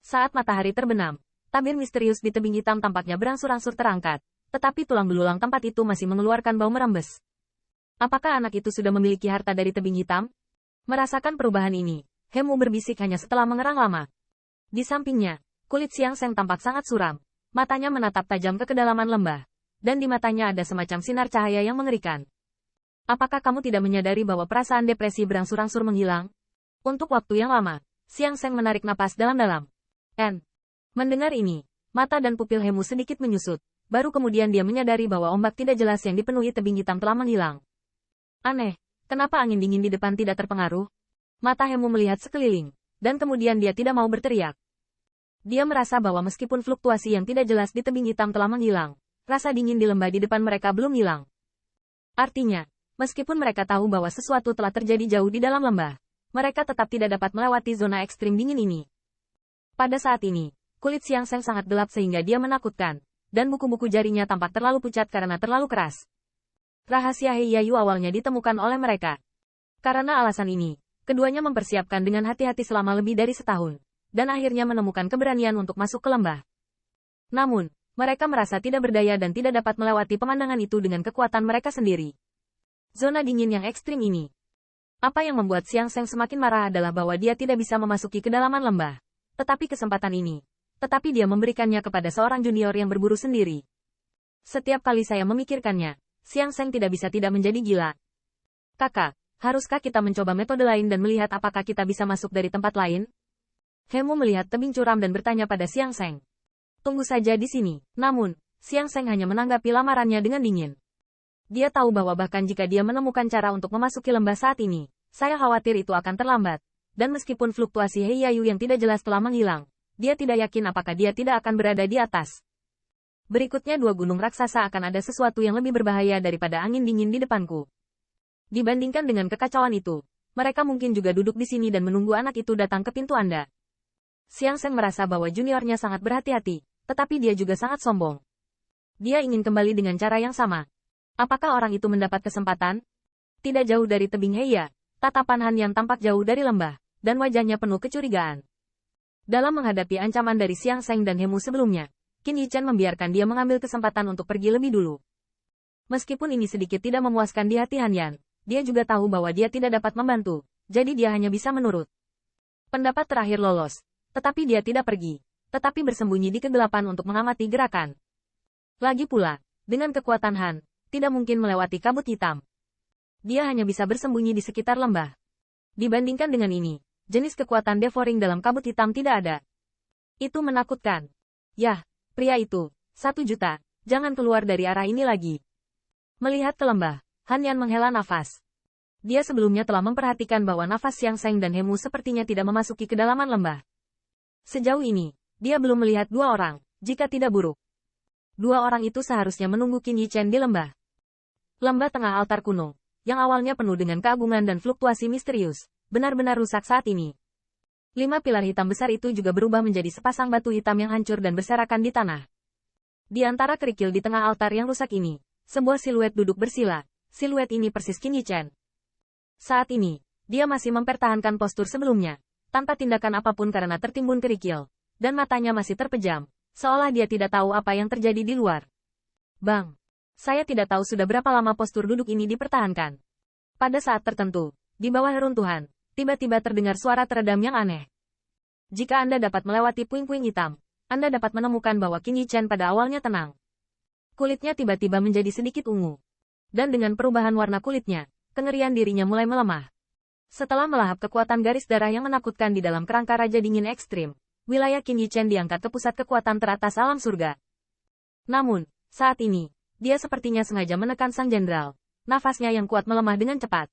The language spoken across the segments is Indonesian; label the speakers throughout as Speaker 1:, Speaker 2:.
Speaker 1: Saat matahari terbenam, tabir misterius di tebing hitam tampaknya berangsur-angsur terangkat, tetapi tulang belulang tempat itu masih mengeluarkan bau merembes. Apakah anak itu sudah memiliki harta dari tebing hitam? Merasakan perubahan ini, Hemu berbisik hanya setelah mengerang lama. Di sampingnya, kulit Xiang Seng tampak sangat suram, matanya menatap tajam ke kedalaman lembah, dan di matanya ada semacam sinar cahaya yang mengerikan. Apakah kamu tidak menyadari bahwa perasaan depresi berangsur-angsur menghilang? Untuk waktu yang lama, Xiang Seng menarik napas dalam-dalam. Mendengar ini, mata dan pupil Hemu sedikit menyusut, baru kemudian dia menyadari bahwa ombak tidak jelas yang dipenuhi tebing hitam telah menghilang. Aneh, kenapa angin dingin di depan tidak terpengaruh? Mata Hemu melihat sekeliling, dan kemudian dia tidak mau berteriak. Dia merasa bahwa meskipun fluktuasi yang tidak jelas di tebing hitam telah menghilang, rasa dingin di lembah di depan mereka belum hilang. Artinya, meskipun mereka tahu bahwa sesuatu telah terjadi jauh di dalam lembah, mereka tetap tidak dapat melewati zona ekstrim dingin ini. Pada saat ini, kulit Xiang Seng sangat gelap sehingga dia menakutkan, dan buku-buku jarinya tampak terlalu pucat karena terlalu keras. Rahasia Heiyayu awalnya ditemukan oleh mereka. Karena alasan ini, keduanya mempersiapkan dengan hati-hati selama lebih dari setahun, dan akhirnya menemukan keberanian untuk masuk ke lembah. Namun, mereka merasa tidak berdaya dan tidak dapat melewati pemandangan itu dengan kekuatan mereka sendiri. Zona dingin yang ekstrim ini. Apa yang membuat Xiang Seng semakin marah adalah bahwa dia tidak bisa memasuki kedalaman lembah. Tetapi kesempatan ini, dia memberikannya kepada seorang junior yang berburu sendiri. Setiap kali saya memikirkannya, Xiang Seng tidak bisa tidak menjadi gila. Kakak, haruskah kita mencoba metode lain dan melihat apakah kita bisa masuk dari tempat lain? Hemu melihat tebing curam dan bertanya pada Xiang Seng. Tunggu saja di sini. Namun, Xiang Seng hanya menanggapi lamarannya dengan dingin. Dia tahu bahwa bahkan jika dia menemukan cara untuk memasuki lembah saat ini, saya khawatir itu akan terlambat. Dan meskipun fluktuasi Heiyayu yang tidak jelas telah menghilang, dia tidak yakin apakah dia tidak akan berada di atas. Berikutnya dua gunung raksasa akan ada sesuatu yang lebih berbahaya daripada angin dingin di depanku. Dibandingkan dengan kekacauan itu, mereka mungkin juga duduk di sini dan menunggu anak itu datang ke pintu Anda. Xiang Seng merasa bahwa juniornya sangat berhati-hati, tetapi dia juga sangat sombong. Dia ingin kembali dengan cara yang sama. Apakah orang itu mendapat kesempatan? Tidak jauh dari tebing Heiya, tatapan Han Yan tampak jauh dari lembah, dan wajahnya penuh kecurigaan. Dalam menghadapi ancaman dari Xiang Seng dan Hemu sebelumnya, Qin Yichen membiarkan dia mengambil kesempatan untuk pergi lebih dulu. Meskipun ini sedikit tidak memuaskan di hati Han Yan, dia juga tahu bahwa dia tidak dapat membantu, jadi dia hanya bisa menurut. Pendapat terakhir lolos, tetapi dia tidak pergi, tetapi bersembunyi di kegelapan untuk mengamati gerakan. Lagi pula, dengan kekuatan Han, tidak mungkin melewati kabut hitam. Dia hanya bisa bersembunyi di sekitar lembah. Dibandingkan dengan ini, jenis kekuatan devouring dalam kabut hitam tidak ada. Itu menakutkan. Yah, pria itu, 1 juta, jangan keluar dari arah ini lagi. Melihat ke lembah, Han Yan menghela nafas. Dia sebelumnya telah memperhatikan bahwa nafas Xiang Seng dan Hemu sepertinya tidak memasuki kedalaman lembah. Sejauh ini, dia belum melihat 2 orang, jika tidak buruk. 2 orang itu seharusnya menunggu Qin Yichen di lembah. Lembah tengah altar kuno, yang awalnya penuh dengan keagungan dan fluktuasi misterius, benar-benar rusak saat ini. 5 pilar hitam besar itu juga berubah menjadi sepasang batu hitam yang hancur dan berserakan di tanah. Di antara kerikil di tengah altar yang rusak ini, sebuah siluet duduk bersila. Siluet ini persis Qin Yichen. Saat ini, dia masih mempertahankan postur sebelumnya, tanpa tindakan apapun karena tertimbun kerikil, dan matanya masih terpejam, seolah dia tidak tahu apa yang terjadi di luar. Bang! Saya tidak tahu sudah berapa lama postur duduk ini dipertahankan. Pada saat tertentu, di bawah reruntuhan, tiba-tiba terdengar suara teredam yang aneh. Jika Anda dapat melewati puing-puing hitam, Anda dapat menemukan bahwa Qin Yichen pada awalnya tenang. Kulitnya tiba-tiba menjadi sedikit ungu. Dan dengan perubahan warna kulitnya, kengerian dirinya mulai melemah. Setelah melahap kekuatan garis darah yang menakutkan di dalam kerangka Raja Dingin Ekstrim, wilayah Qin Yichen diangkat ke pusat kekuatan teratas alam surga. Namun, saat ini, dia sepertinya sengaja menekan sang jenderal. Nafasnya yang kuat melemah dengan cepat.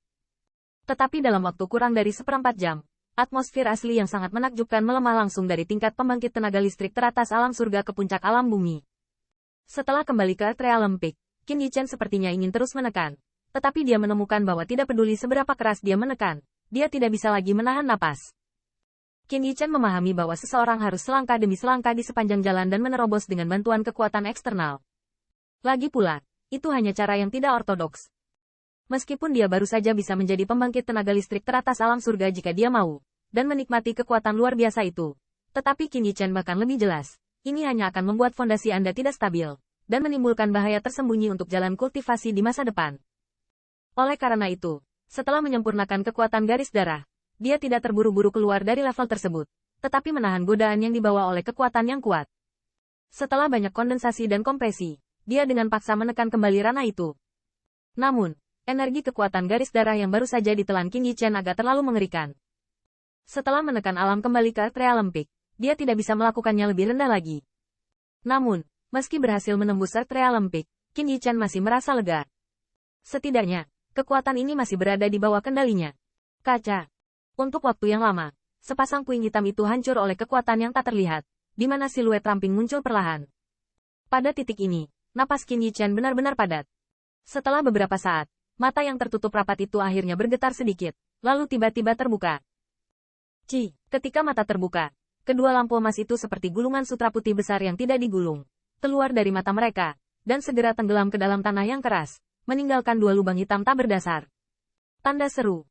Speaker 1: Tetapi dalam waktu kurang dari 1/4 jam, atmosfer asli yang sangat menakjubkan melemah langsung dari tingkat pembangkit tenaga listrik teratas alam surga ke puncak alam bumi. Setelah kembali ke Earth Realm Peak, Qin Yichen sepertinya ingin terus menekan. Tetapi dia menemukan bahwa tidak peduli seberapa keras dia menekan, dia tidak bisa lagi menahan napas. Qin Yichen memahami bahwa seseorang harus selangkah demi selangkah di sepanjang jalan dan menerobos dengan bantuan kekuatan eksternal. Lagi pula, itu hanya cara yang tidak ortodoks. Meskipun dia baru saja bisa menjadi pembangkit tenaga listrik teratas alam surga jika dia mau, dan menikmati kekuatan luar biasa itu, Tetapi Qin Yichen bahkan lebih jelas. Ini hanya akan membuat fondasi Anda tidak stabil, dan menimbulkan bahaya tersembunyi untuk jalan kultivasi di masa depan. Oleh karena itu, setelah menyempurnakan kekuatan garis darah, dia tidak terburu-buru keluar dari level tersebut, tetapi menahan godaan yang dibawa oleh kekuatan yang kuat. Setelah banyak kondensasi dan kompresi, dia dengan paksa menekan kembali ranah itu. Namun, energi kekuatan garis darah yang baru saja ditelan Qin Yichen agak terlalu mengerikan. Setelah menekan alam kembali ke Realm Peak, dia tidak bisa melakukannya lebih rendah lagi. Namun, meski berhasil menembus Realm Peak, Qin Yichen masih merasa lega. Setidaknya, kekuatan ini masih berada di bawah kendalinya. Kaca. Untuk waktu yang lama, sepasang puing hitam itu hancur oleh kekuatan yang tak terlihat, di mana siluet ramping muncul perlahan. Pada titik ini, napas Qin Yichen benar-benar padat. Setelah beberapa saat, mata yang tertutup rapat itu akhirnya bergetar sedikit, lalu tiba-tiba terbuka. Ketika mata terbuka, kedua lampu emas itu seperti gulungan sutra putih besar yang tidak digulung, keluar dari mata mereka, dan segera tenggelam ke dalam tanah yang keras, meninggalkan dua lubang hitam tak berdasar. Tanda seru.